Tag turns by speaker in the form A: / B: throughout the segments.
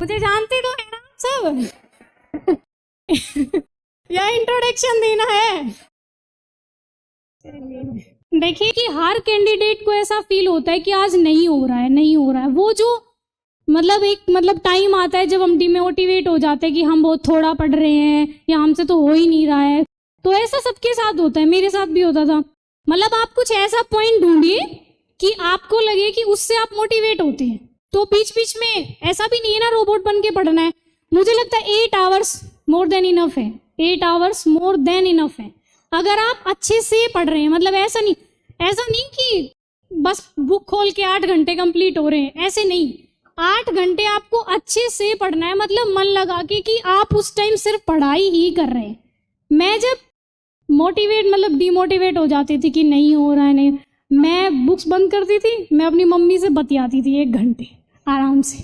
A: मुझे जानते तो है ना सब। या इंट्रोडक्शन देना है? देखिए कि हर कैंडिडेट को ऐसा फील होता है कि आज नहीं हो रहा है, नहीं हो रहा है। वो जो मतलब टाइम आता है जब हम डिमोटिवेट हो जाते हैं कि हम बहुत थोड़ा पढ़ रहे हैं या हमसे तो हो ही नहीं रहा है। तो ऐसा सबके साथ होता है, मेरे साथ भी होता था। मतलब आप कुछ ऐसा पॉइंट ढूंढिए कि आपको लगे कि उससे आप मोटिवेट होते हैं। तो बीच बीच में ऐसा भी नहीं है ना रोबोट बन के पढ़ना है। मुझे लगता है 8 आवर्स मोर देन इनफ है। 8 आवर्स मोर देन इनफ है अगर आप अच्छे से पढ़ रहे हैं। मतलब ऐसा नहीं कि बस बुक खोल के 8 घंटे कंप्लीट हो रहे हैं, ऐसे नहीं। 8 घंटे आपको अच्छे से पढ़ना है, मतलब मन लगा के कि आप उस टाइम सिर्फ पढ़ाई ही कर रहे हैं। मैं जब डिमोटिवेट हो जाती थी कि नहीं हो रहा है, नहीं, मैं बुक्स बंद करती थी, मैं अपनी मम्मी से बतियाती थी 1 घंटे आराम से।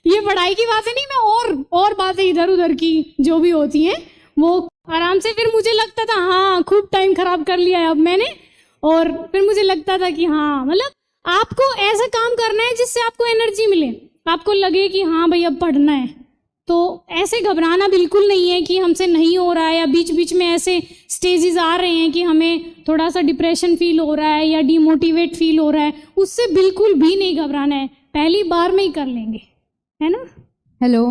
A: ये पढ़ाई की बातें नहीं, मैं और बातें इधर उधर की जो भी होती हैं वो आराम से। फिर मुझे लगता था हाँ खूब टाइम खराब कर लिया है अब मैंने। और फिर मुझे लगता था कि हाँ मतलब आपको ऐसा काम करना है जिससे आपको एनर्जी मिले, आपको लगे कि हाँ भाई अब पढ़ना है। तो ऐसे घबराना बिल्कुल नहीं है कि हमसे नहीं हो रहा है, या बीच बीच में ऐसे स्टेजेस आ रहे हैं कि हमें थोड़ा सा डिप्रेशन फील हो रहा है या डिमोटिवेट फील हो रहा है, उससे बिल्कुल भी नहीं घबराना है। पहली बार में ही कर लेंगे, है ना।
B: हेलो,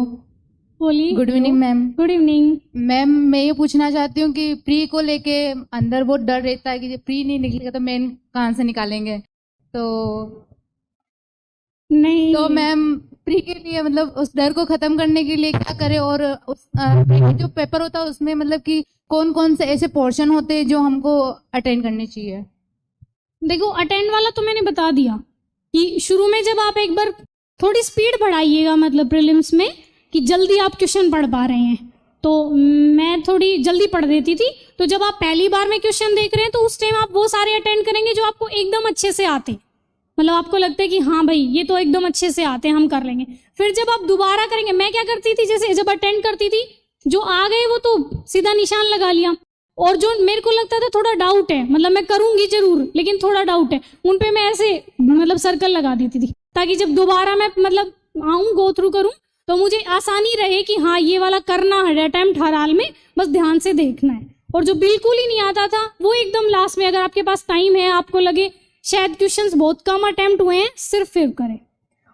A: बोलिए।
B: Good evening ma'am.
A: Good evening
B: ma'am, मैं ये पूछना चाहती हूँ कि प्री को लेके अंदर बहुत डर रहता है कि प्री नहीं निकलेगा तो मेन कहाँ से निकालेंगे। तो मैम प्री के लिए मतलब उस डर को खत्म करने के लिए क्या करें, और उस जो पेपर होता है उसमें मतलब कि कौन कौन से ऐसे पोर्शन होते हैं जो हमको अटेंड करने चाहिए।
A: देखो अटेंड वाला तो मैंने बता दिया कि शुरू में जब आप एक बार थोड़ी स्पीड बढ़ाइएगा, मतलब प्रीलिम्स में कि जल्दी आप क्वेश्चन पढ़ पा रहे हैं। तो मैं थोड़ी जल्दी पढ़ देती थी। तो जब आप पहली बार में क्वेश्चन देख रहे हैं तो उस टाइम आप वो सारे अटेंड करेंगे जो आपको एकदम अच्छे से आते, मतलब आपको लगता है कि हाँ भाई ये तो एकदम अच्छे से आते हैं, हम कर लेंगे। फिर जब आप दोबारा करेंगे, मैं क्या करती थी, जैसे जब अटेंड करती थी जो आ गए वो तो सीधा निशान लगा लिया, और जो मेरे को लगता था थोड़ा डाउट है, मतलब मैं करूंगी जरूर लेकिन थोड़ा डाउट है, उन पे मैं ऐसे मतलब सर्कल लगा देती थी, ताकि जब दोबारा मैं मतलब आऊँ गो थ्रू करूँ तो मुझे आसानी रहे कि हाँ ये वाला करना है अटेम्प्ट हर हाल में, बस ध्यान से देखना है। और जो बिल्कुल ही नहीं आता था वो एकदम लास्ट में, अगर आपके पास टाइम है, आपको लगे शायद क्वेश्चंस बहुत कम अटेम्प्ट हुए हैं, सिर्फ फिर करें।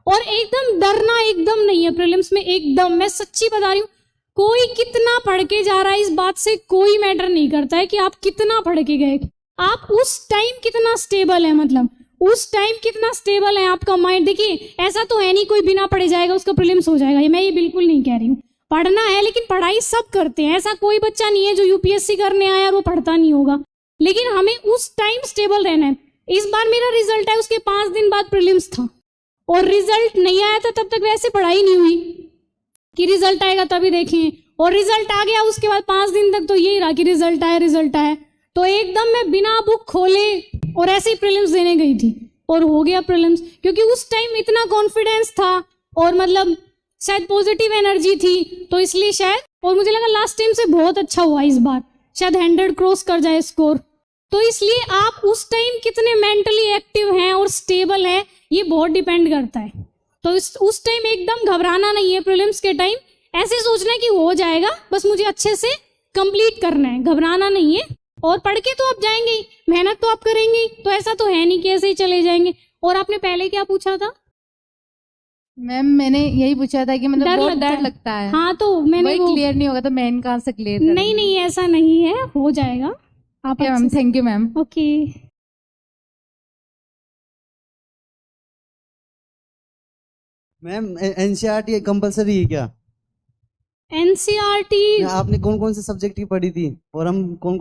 A: और एकदम डरना एकदम नहीं है प्रीलिम्स में, एकदम मैं सच्ची बता रही हूँ। कोई कितना पढ़ के जा रहा है इस बात से कोई मैटर नहीं करता है कि आप कितना पढ़ के गए, आप उस टाइम कितना स्टेबल है, मतलब उस टाइम कितना स्टेबल है आपका माइंड। देखिए ऐसा तो है नहीं कोई बिना पढ़े जाएगा उसका प्रीलिम्स हो जाएगा, ये मैं ये बिल्कुल नहीं कह रही हूँ। पढ़ना है लेकिन पढ़ाई सब करते हैं, ऐसा कोई बच्चा नहीं है जो यूपीएससी करने आया और वो पढ़ता नहीं होगा, लेकिन हमें उस टाइम स्टेबल रहना है। इस बार मेरा रिजल्ट है उसके 5 दिन बाद प्रीलिम्स था, और रिजल्ट नहीं आया था तब तक वैसे पढ़ाई नहीं हुई कि रिजल्ट आएगा तभी देखें, और रिजल्ट आ गया उसके बाद 5 दिन तक तो यही रहा कि रिजल्ट आया। तो एकदम मैं बिना बुक खोले और ऐसे ही प्रीलिम्स देने गई थी और हो गया प्रीलिम्स, क्योंकि उस टाइम इतना कॉन्फिडेंस था और मतलब शायद पॉजिटिव एनर्जी थी, तो इसलिए शायद, और मुझे लगा लास्ट टाइम से बहुत अच्छा हुआ इस बार, शायद 100 क्रॉस कर जाए स्कोर। तो इसलिए आप उस टाइम कितने मेंटली एक्टिव हैं और स्टेबल हैं ये बहुत डिपेंड करता है। तो उस टाइम एकदम घबराना नहीं है प्रीलिम्स के टाइम, ऐसे सोचना है कि हो जाएगा, बस मुझे अच्छे से कंप्लीट करना है, घबराना नहीं है। और पढ़ के तो आप जाएंगे ही, मेहनत तो आप करेंगे ही, तो ऐसा तो है नहीं कि ऐसे ही चले जाएंगे। और आपने पहले क्या पूछा था?
B: मैम मैंने यही पूछा था कि मतलब बहुत डर लगता है।
A: हाँ तो मैंने
B: वो क्लियर नहीं होगा तो मैं कहाँ से क्लियर करूंगी?
A: नहीं ऐसा नहीं है, हो जाएगा आप।
B: Ma'am thank you ma'am.
A: Okay.
C: Ma'am NCERT compulsory है क्या?
A: एनसीईआरटी
C: आपने कौन कौन से सब्जेक्ट की पढ़ी थी और हम कौन